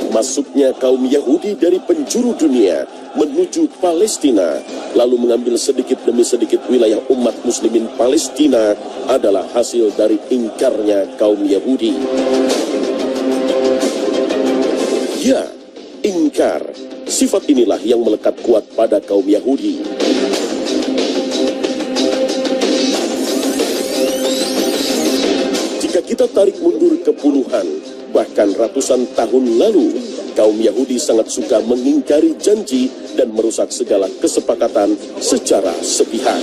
Masuknya kaum Yahudi dari penjuru dunia menuju Palestina, lalu mengambil sedikit demi sedikit wilayah umat muslimin Palestina adalah hasil dari ingkarnya kaum Yahudi. Ya, ingkar. Sifat inilah yang melekat kuat pada kaum Yahudi. Jika kita tarik mundur ke puluhan, bahkan ratusan tahun lalu, kaum Yahudi sangat suka mengingkari janji dan merusak segala kesepakatan secara sepihak.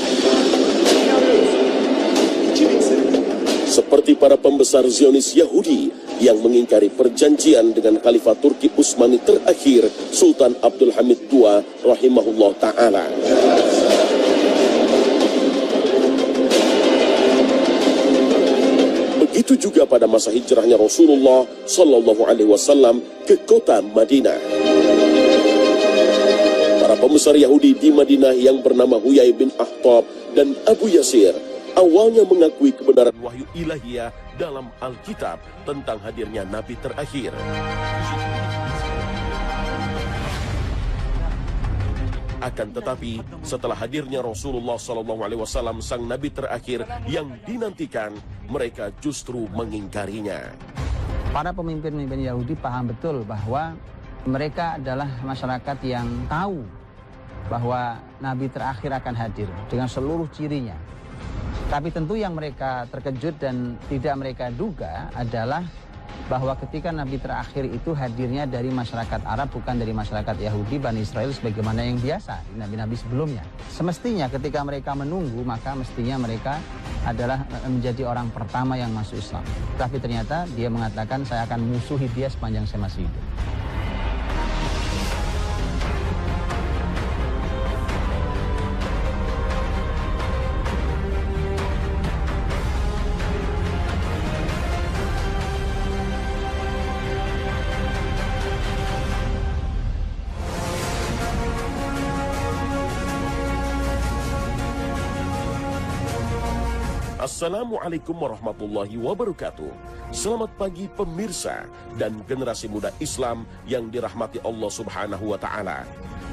Seperti para pembesar Zionis Yahudi yang mengingkari perjanjian dengan Khalifah Turki Utsmani terakhir, Sultan Abdul Hamid II rahimahullah ta'ala. Begitu juga pada masa hijrahnya Rasulullah Sallallahu Alaihi Wasallam ke kota Madinah. Para pembesar Yahudi di Madinah yang bernama Huyai bin Akhtab dan Abu Yasir awalnya mengakui kebenaran wahyu ilahiyah dalam Alkitab tentang hadirnya Nabi terakhir. Akan tetapi, setelah hadirnya Rasulullah SAW, sang Nabi terakhir yang dinantikan, mereka justru mengingkarinya. Para pemimpin-pemimpin Yahudi paham betul bahwa mereka adalah masyarakat yang tahu bahwa Nabi terakhir akan hadir dengan seluruh cirinya. Tapi tentu yang mereka terkejut dan tidak mereka duga adalah bahwa ketika Nabi terakhir itu hadirnya dari masyarakat Arab, bukan dari masyarakat Yahudi, Bani Israel sebagaimana yang biasa di nabi-nabi sebelumnya. Semestinya ketika mereka menunggu, maka mestinya mereka adalah menjadi orang pertama yang masuk Islam. Tapi ternyata dia mengatakan, saya akan musuhi dia sepanjang saya masih hidup. Assalamualaikum warahmatullahi wabarakatuh. Selamat pagi pemirsa dan generasi muda Islam yang dirahmati Allah Subhanahu wa Ta'ala.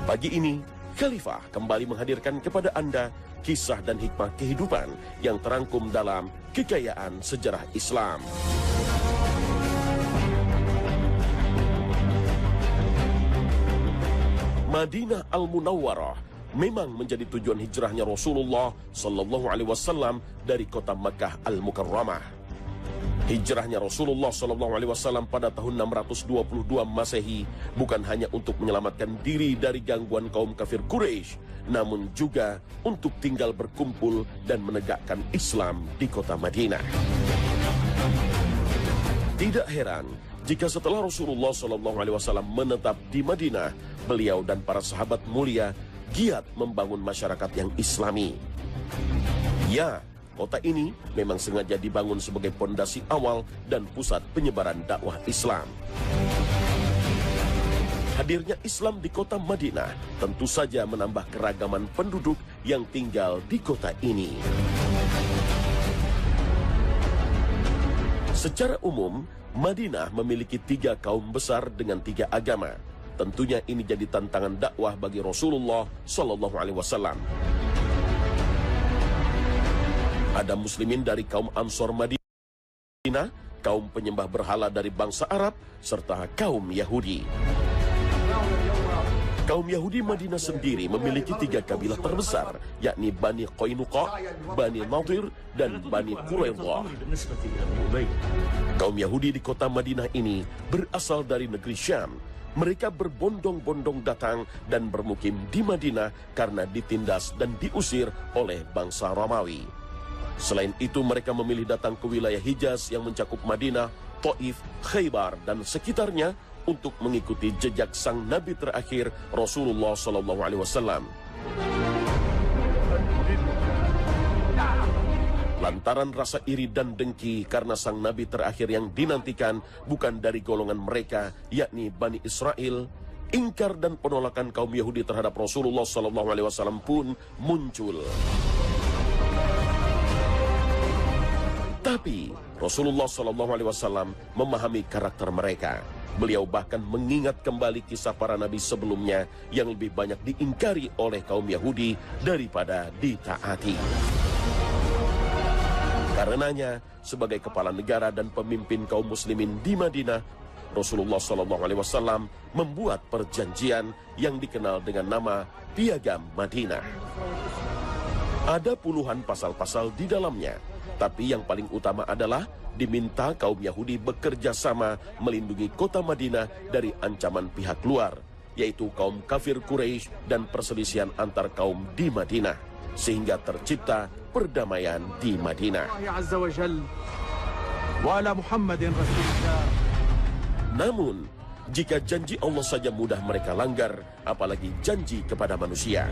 Pagi ini, Khalifah kembali menghadirkan kepada Anda kisah dan hikmah kehidupan yang terangkum dalam Kekayaan Sejarah Islam. Madinah Al-Munawwarah memang menjadi tujuan hijrahnya Rasulullah Sallallahu Alaihi Wasallam dari kota Makkah Al-Mukarramah. Hijrahnya Rasulullah Sallallahu Alaihi Wasallam pada tahun 622 Masehi bukan hanya untuk menyelamatkan diri dari gangguan kaum kafir Quraisy, namun juga untuk tinggal berkumpul dan menegakkan Islam di kota Madinah. Tidak heran jika setelah Rasulullah Sallallahu Alaihi Wasallam menetap di Madinah, beliau dan para sahabat mulia giat membangun masyarakat yang Islami. Ya, kota ini memang sengaja dibangun sebagai pondasi awal dan pusat penyebaran dakwah Islam. Hadirnya Islam di kota Madinah tentu saja menambah keragaman penduduk yang tinggal di kota ini. Secara umum, Madinah memiliki 3 kaum besar dengan 3 agama. Tentunya ini jadi tantangan dakwah bagi Rasulullah Sallallahu Alaihi Wasallam. Ada muslimin dari kaum Ansor Madinah, kaum penyembah berhala dari bangsa Arab, serta kaum Yahudi. Kaum Yahudi Madinah sendiri memiliki 3 kabilah terbesar, yakni Bani Qainuqa, Bani Nadir, dan Bani Quraidah. Kaum Yahudi di kota Madinah ini berasal dari negeri Syam. Mereka berbondong-bondong datang dan bermukim di Madinah karena ditindas dan diusir oleh bangsa Romawi. Selain itu, mereka memilih datang ke wilayah Hijaz yang mencakup Madinah, Taif, Khaybar, dan sekitarnya untuk mengikuti jejak sang Nabi terakhir Rasulullah SAW. Lantaran rasa iri dan dengki karena sang Nabi terakhir yang dinantikan bukan dari golongan mereka, yakni Bani Israel, ingkar dan penolakan kaum Yahudi terhadap Rasulullah SAW pun muncul. Tapi Rasulullah SAW memahami karakter mereka. Beliau bahkan mengingat kembali kisah para nabi sebelumnya yang lebih banyak diingkari oleh kaum Yahudi daripada ditaati. Karenanya, sebagai kepala negara dan pemimpin kaum muslimin di Madinah, Rasulullah SAW membuat perjanjian yang dikenal dengan nama Piagam Madinah. Ada puluhan pasal-pasal di dalamnya, tapi yang paling utama adalah diminta kaum Yahudi bekerja sama melindungi kota Madinah dari ancaman pihak luar, yaitu kaum kafir Quraisy dan perselisihan antar kaum di Madinah, sehingga tercipta perdamaian di Madinah. Namun, jika janji Allah saja mudah mereka langgar, apalagi janji kepada manusia.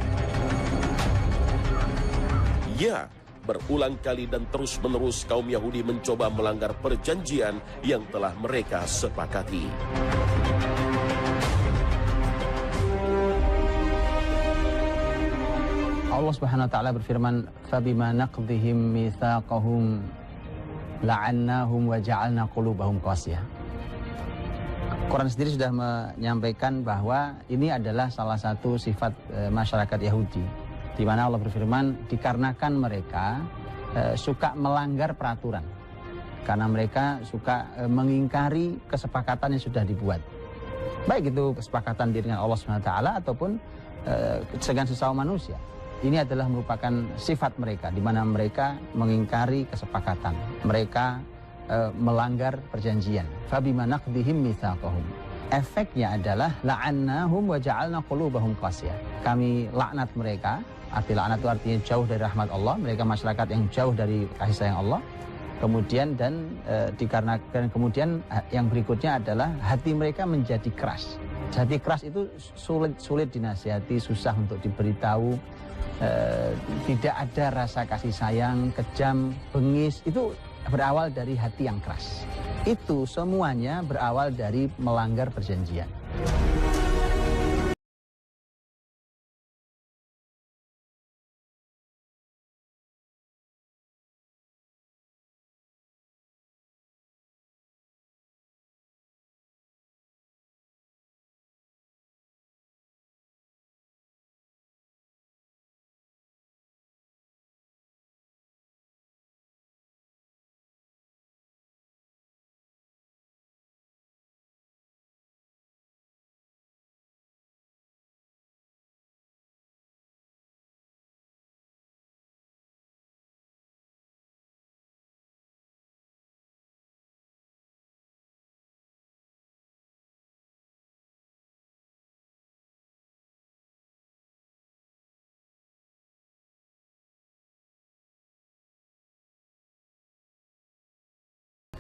Ya, berulang kali dan terus-menerus kaum Yahudi mencoba melanggar perjanjian yang telah mereka sepakati. Allah Subhanahu wa taala berfirman, "Fabima naqdihim mitsaqahum la'annahum wa ja'alna qulubahum qasiyah." Quran sendiri sudah menyampaikan bahwa ini adalah salah satu sifat masyarakat Yahudi, di mana Allah berfirman, dikarenakan mereka suka melanggar peraturan, karena mereka suka mengingkari kesepakatan yang sudah dibuat, baik itu kesepakatan dengan Allah SWT ataupun dengan sesama manusia. Ini adalah merupakan sifat mereka, di mana mereka mengingkari kesepakatan, mereka melanggar perjanjian. Fabima naqdihim mitsaqahum. Efeknya adalah la'annahum wa ja'alna qulubahum qasiyah. Kami laknat mereka. Arti laknat itu artinya jauh dari rahmat Allah. Mereka masyarakat yang jauh dari kasih sayang Allah. Kemudian dikarenakan kemudian yang berikutnya adalah hati mereka menjadi keras. Hati keras itu sulit dinasihati, susah untuk diberitahu. Tidak ada rasa kasih sayang, kejam, bengis. Itu berawal dari hati yang keras. Itu semuanya berawal dari melanggar perjanjian.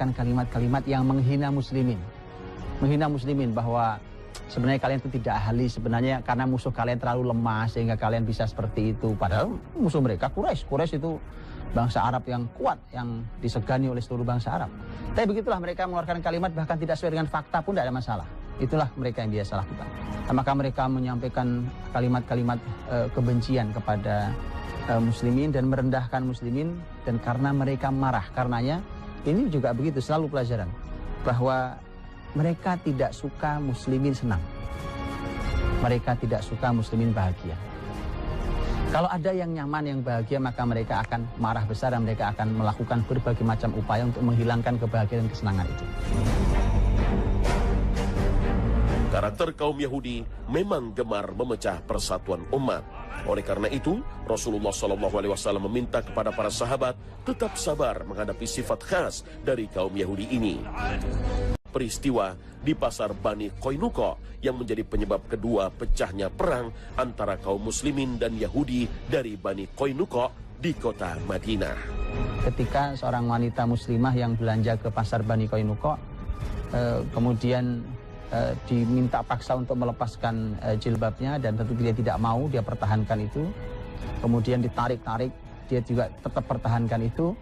Kalimat-kalimat yang menghina muslimin bahwa sebenarnya kalian itu tidak ahli, sebenarnya karena musuh kalian terlalu lemah sehingga kalian bisa seperti itu. Padahal musuh mereka Quraisy itu bangsa Arab yang kuat, yang disegani oleh seluruh bangsa Arab. Tapi begitulah mereka mengeluarkan kalimat bahkan tidak sesuai dengan fakta pun tidak ada masalah. Itulah mereka yang biasa lakukan. Maka mereka menyampaikan kalimat-kalimat kebencian kepada muslimin dan merendahkan muslimin, dan karena mereka marah karenanya. Ini juga begitu, selalu pelajaran bahwa mereka tidak suka muslimin senang. Mereka tidak suka muslimin bahagia. Kalau ada yang nyaman, yang bahagia, maka mereka akan marah besar dan mereka akan melakukan berbagai macam upaya untuk menghilangkan kebahagiaan dan kesenangan itu. Karakter kaum Yahudi memang gemar memecah persatuan umat. Oleh karena itu, Rasulullah SAW meminta kepada para sahabat tetap sabar menghadapi sifat khas dari kaum Yahudi ini. Peristiwa di pasar Bani Qainuqa yang menjadi penyebab kedua pecahnya perang antara kaum muslimin dan Yahudi dari Bani Qainuqa di kota Madinah. Ketika seorang wanita muslimah yang belanja ke pasar Bani Qainuqa, kemudian diminta paksa untuk melepaskan jilbabnya, dan tentu dia tidak mau, dia pertahankan itu. Kemudian ditarik-tarik, dia juga tetap pertahankan itu,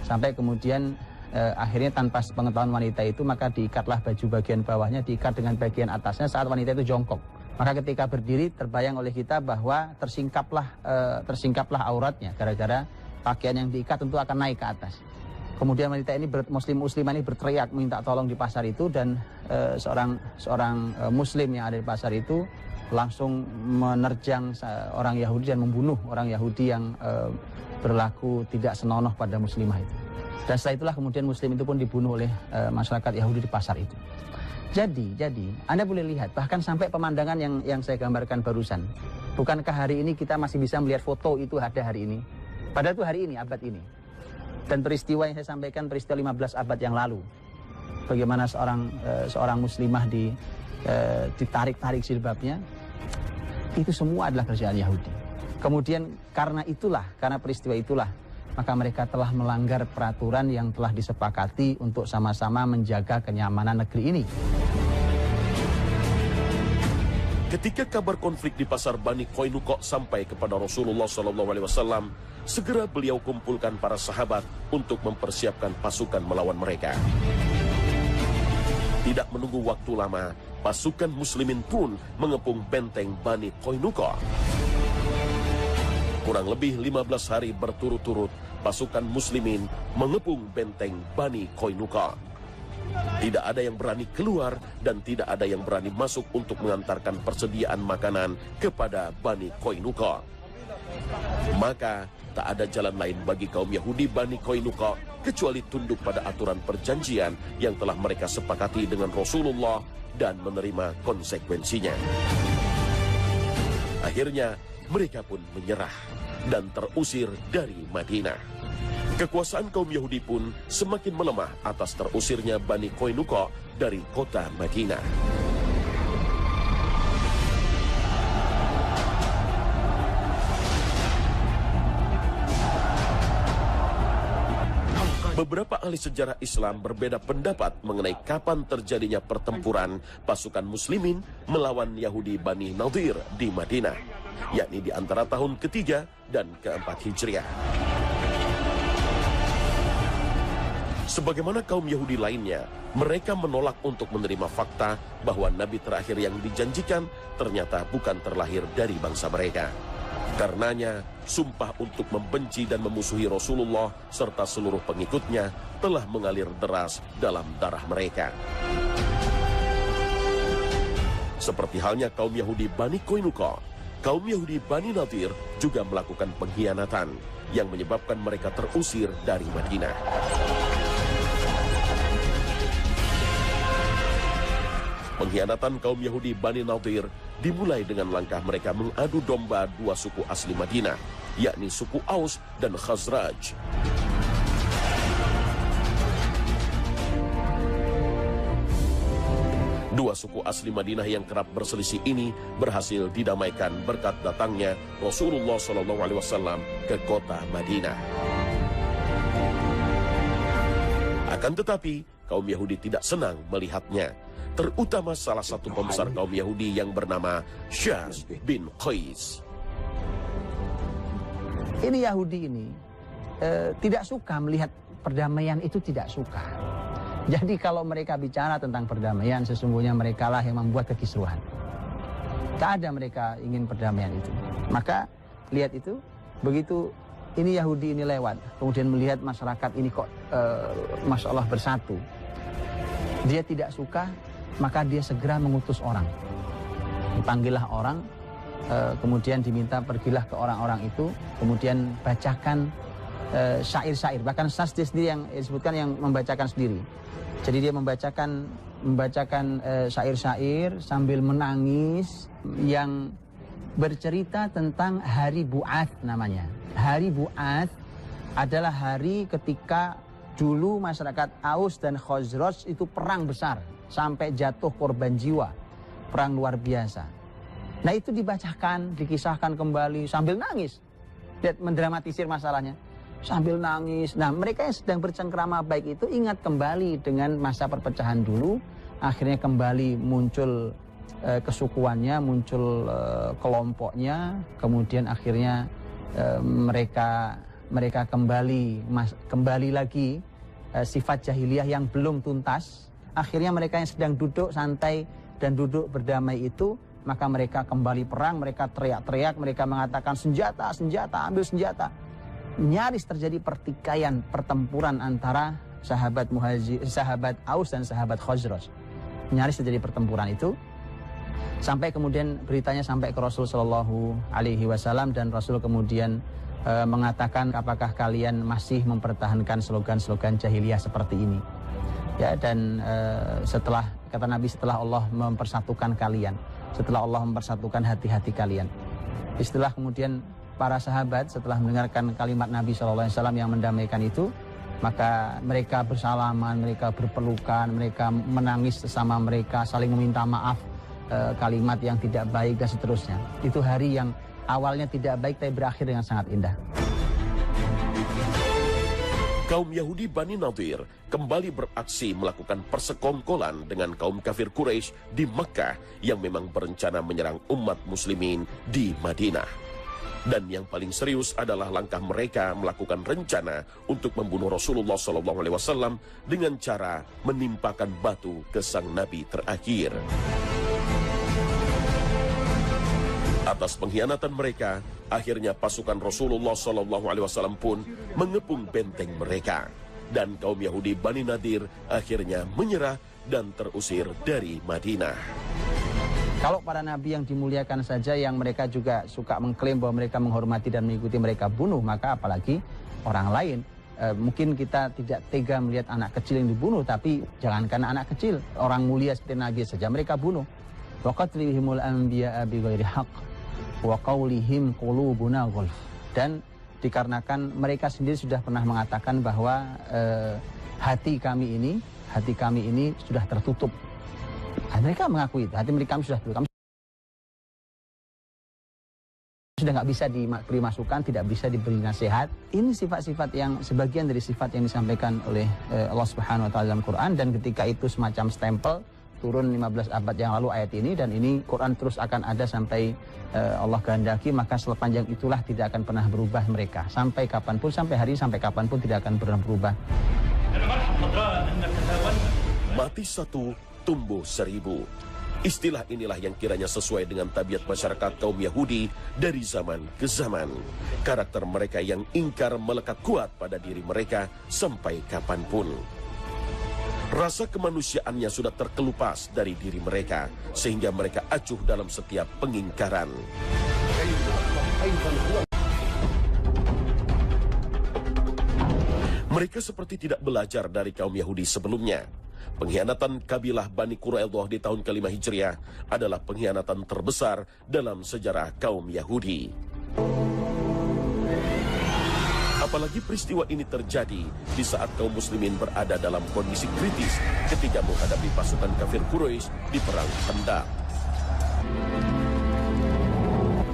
sampai kemudian akhirnya tanpa pengetahuan wanita itu, maka diikatlah baju bagian bawahnya, diikat dengan bagian atasnya saat wanita itu jongkok. Maka ketika berdiri terbayang oleh kita bahwa tersingkaplah auratnya, gara-gara pakaian yang diikat tentu akan naik ke atas. Kemudian wanita ini muslimah ini berteriak minta tolong di pasar itu, dan seorang muslim yang ada di pasar itu langsung menerjang orang Yahudi dan membunuh orang Yahudi yang berlaku tidak senonoh pada muslimah itu. Dan setelah itulah kemudian muslim itu pun dibunuh oleh masyarakat Yahudi di pasar itu. Jadi Anda boleh lihat bahkan sampai pemandangan yang saya gambarkan barusan. Bukankah hari ini kita masih bisa melihat foto itu ada hari ini? Padahal itu hari ini, abad ini. Dan peristiwa yang saya sampaikan peristiwa 15 abad yang lalu. Bagaimana seorang muslimah ditarik-tarik jilbabnya. Itu semua adalah kerjaan Yahudi. Kemudian karena peristiwa itulah, maka mereka telah melanggar peraturan yang telah disepakati untuk sama-sama menjaga kenyamanan negeri ini. Ketika kabar konflik di pasar Bani Qainuqa sampai kepada Rasulullah SAW, segera beliau kumpulkan para sahabat untuk mempersiapkan pasukan melawan mereka. Tidak menunggu waktu lama, pasukan muslimin pun mengepung benteng Bani Qainuqa. Kurang lebih 15 hari berturut-turut, pasukan muslimin mengepung benteng Bani Qainuqa. Tidak ada yang berani keluar dan tidak ada yang berani masuk untuk mengantarkan persediaan makanan kepada Bani Qainuqa. Maka tak ada jalan lain bagi kaum Yahudi Bani Qainuqa kecuali tunduk pada aturan perjanjian yang telah mereka sepakati dengan Rasulullah dan menerima konsekuensinya. Akhirnya mereka pun menyerah dan terusir dari Madinah. Kekuasaan kaum Yahudi pun semakin melemah atas terusirnya Bani Qainuqa dari kota Madinah. Beberapa ahli sejarah Islam berbeda pendapat mengenai kapan terjadinya pertempuran pasukan muslimin melawan Yahudi Bani Nadir di Madinah, yakni di antara tahun ketiga dan keempat Hijriah. Sebagaimana kaum Yahudi lainnya, mereka menolak untuk menerima fakta bahwa Nabi terakhir yang dijanjikan ternyata bukan terlahir dari bangsa mereka. Karenanya, sumpah untuk membenci dan memusuhi Rasulullah serta seluruh pengikutnya telah mengalir deras dalam darah mereka. Seperti halnya kaum Yahudi Bani Qainuqa, kaum Yahudi Bani Nadir juga melakukan pengkhianatan yang menyebabkan mereka terusir dari Madinah. Pengkhianatan kaum Yahudi Bani Nadir dimulai dengan langkah mereka mengadu domba dua suku asli Madinah, yakni suku Aus dan Khazraj. Dua suku asli Madinah yang kerap berselisih ini berhasil didamaikan berkat datangnya Rasulullah SAW ke kota Madinah. Akan tetapi, kaum Yahudi tidak senang melihatnya, terutama salah satu pembesar kaum Yahudi yang bernama Syaz bin Qais. Ini Yahudi ini tidak suka melihat perdamaian, itu tidak suka. Jadi kalau mereka bicara tentang perdamaian, sesungguhnya mereka lah yang membuat kekisruhan. Tak ada mereka ingin perdamaian itu. Maka lihat itu, begitu ini Yahudi ini lewat, kemudian melihat masyarakat ini kok Masya Allah bersatu. Dia tidak suka, maka dia segera mengutus orang. Dipanggillah orang, kemudian diminta pergilah ke orang-orang itu, kemudian bacakan syair-syair. Bahkan Sasdi sendiri yang disebutkan yang membacakan sendiri. Jadi dia membacakan syair-syair sambil menangis yang bercerita tentang hari Bu'ats namanya. Hari Bu'ats adalah hari ketika dulu masyarakat Aus dan Khazraj itu perang besar. Sampai jatuh korban jiwa, perang luar biasa. Nah itu dibacakan, dikisahkan kembali sambil nangis. Lihat, mendramatisir masalahnya sambil nangis. Nah mereka yang sedang bercengkrama baik itu ingat kembali dengan masa perpecahan dulu. Akhirnya kembali muncul kesukuannya, muncul kelompoknya. Kemudian akhirnya mereka kembali lagi sifat jahiliyah yang belum tuntas. Akhirnya mereka yang sedang duduk santai dan duduk berdamai itu, maka mereka kembali perang, mereka teriak-teriak, mereka mengatakan senjata, senjata, ambil senjata. nyaris terjadi pertikaian, pertempuran antara sahabat Aus dan sahabat Khazraj. Nyaris terjadi pertempuran itu, sampai kemudian beritanya sampai ke Rasul Shallallahu Alaihi Wasallam, dan Rasul kemudian mengatakan, apakah kalian masih mempertahankan slogan-slogan jahiliyah seperti ini? Ya, dan setelah, kata Nabi, setelah Allah mempersatukan kalian, setelah Allah mempersatukan hati-hati kalian. Istilah kemudian para sahabat setelah mendengarkan kalimat Nabi SAW yang mendamaikan itu, maka mereka bersalaman, mereka berpelukan, mereka menangis sesama mereka, saling meminta maaf, kalimat yang tidak baik dan seterusnya. Itu hari yang awalnya tidak baik tapi berakhir dengan sangat indah. Kaum Yahudi Bani Nadir kembali beraksi melakukan persekongkolan dengan kaum kafir Quraisy di Mekah yang memang berencana menyerang umat muslimin di Madinah. Dan yang paling serius adalah langkah mereka melakukan rencana untuk membunuh Rasulullah SAW dengan cara menimpakan batu ke sang Nabi terakhir. Atas pengkhianatan mereka, akhirnya pasukan Rasulullah SAW pun mengepung benteng mereka. Dan kaum Yahudi Bani Nadir akhirnya menyerah dan terusir dari Madinah. Kalau para nabi yang dimuliakan saja yang mereka juga suka mengklaim bahwa mereka menghormati dan mengikuti mereka bunuh, maka apalagi orang lain. Mungkin kita tidak tega melihat anak kecil yang dibunuh, tapi jangankan anak kecil, orang mulia seperti Nabi saja mereka bunuh. Wa qatlihimul anbiya'a bighairi haqq wa qaulihim qulubuna ghulf. Dan dikarenakan mereka sendiri sudah pernah mengatakan bahwa hati kami ini sudah tertutup. Mereka mengakui itu, hati mereka sudah tertutup. Sudah nggak bisa diberi masukan, tidak bisa diberi nasihat. Ini sifat-sifat yang sebagian dari sifat yang disampaikan oleh Allah Subhanahu wa taala dalam Quran, dan ketika itu semacam stempel turun 15 abad yang lalu ayat ini, dan ini Quran terus akan ada sampai Allah kehendaki, maka sepanjang itulah tidak akan pernah berubah mereka. Sampai kapanpun, sampai hari ini, sampai kapanpun tidak akan pernah berubah. Mati satu, tumbuh 1000. Istilah inilah yang kiranya sesuai dengan tabiat masyarakat kaum Yahudi dari zaman ke zaman. Karakter mereka yang ingkar melekat kuat pada diri mereka sampai kapanpun. Rasa kemanusiaannya sudah terkelupas dari diri mereka, sehingga mereka acuh dalam setiap pengingkaran. Mereka seperti tidak belajar dari kaum Yahudi sebelumnya. Pengkhianatan kabilah Bani Quraidah di tahun ke-5 Hijriah adalah pengkhianatan terbesar dalam sejarah kaum Yahudi. Apalagi peristiwa ini terjadi di saat kaum muslimin berada dalam kondisi kritis ketika menghadapi pasukan kafir Quraisy di perang Khandaq.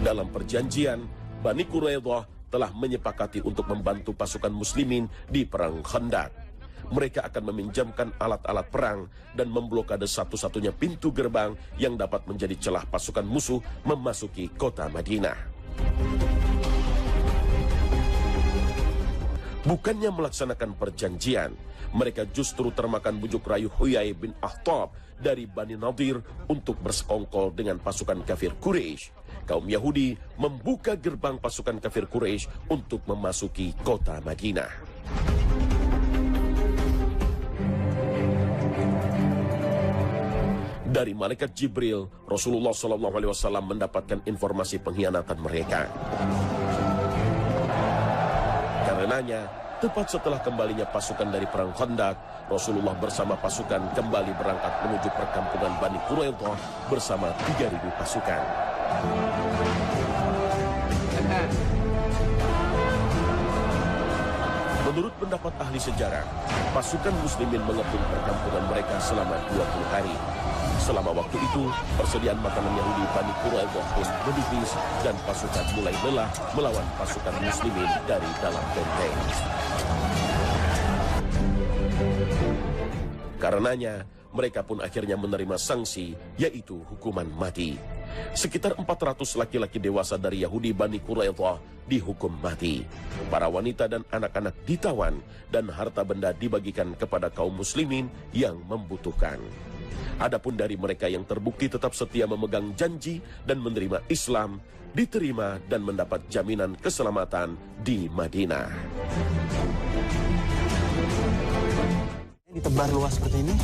Dalam perjanjian, Bani Quraidah telah menyepakati untuk membantu pasukan muslimin di perang Khandaq. Mereka akan meminjamkan alat-alat perang dan memblokade satu-satunya pintu gerbang yang dapat menjadi celah pasukan musuh memasuki kota Madinah. Bukannya melaksanakan perjanjian, mereka justru termakan bujuk rayu Huyai bin Akhtab dari Bani Nadir untuk bersekongkol dengan pasukan kafir Quraisy. Kaum Yahudi membuka gerbang pasukan kafir Quraisy untuk memasuki kota Madinah. Dari malaikat Jibril, Rasulullah SAW mendapatkan informasi pengkhianatan mereka. Karenanya, tepat setelah kembalinya pasukan dari perang Khandaq, Rasulullah bersama pasukan kembali berangkat menuju perkampungan Bani Quraidah bersama 3.000 pasukan. Menurut pendapat ahli sejarah, pasukan muslimin mengepung perkampungan mereka selama 20 hari. Selama waktu itu, persediaan makanan Yahudi Bani Quraidah pun menipis dan pasukan mulai lelah melawan pasukan muslimin dari dalam benteng. Karenanya, mereka pun akhirnya menerima sanksi, yaitu hukuman mati. Sekitar 400 laki-laki dewasa dari Yahudi Bani Quraidah dihukum mati. Para wanita dan anak-anak ditawan dan harta benda dibagikan kepada kaum muslimin yang membutuhkan. Adapun dari mereka yang terbukti tetap setia memegang janji dan menerima Islam, diterima dan mendapat jaminan keselamatan di Madinah. Ditebar luas seperti ini.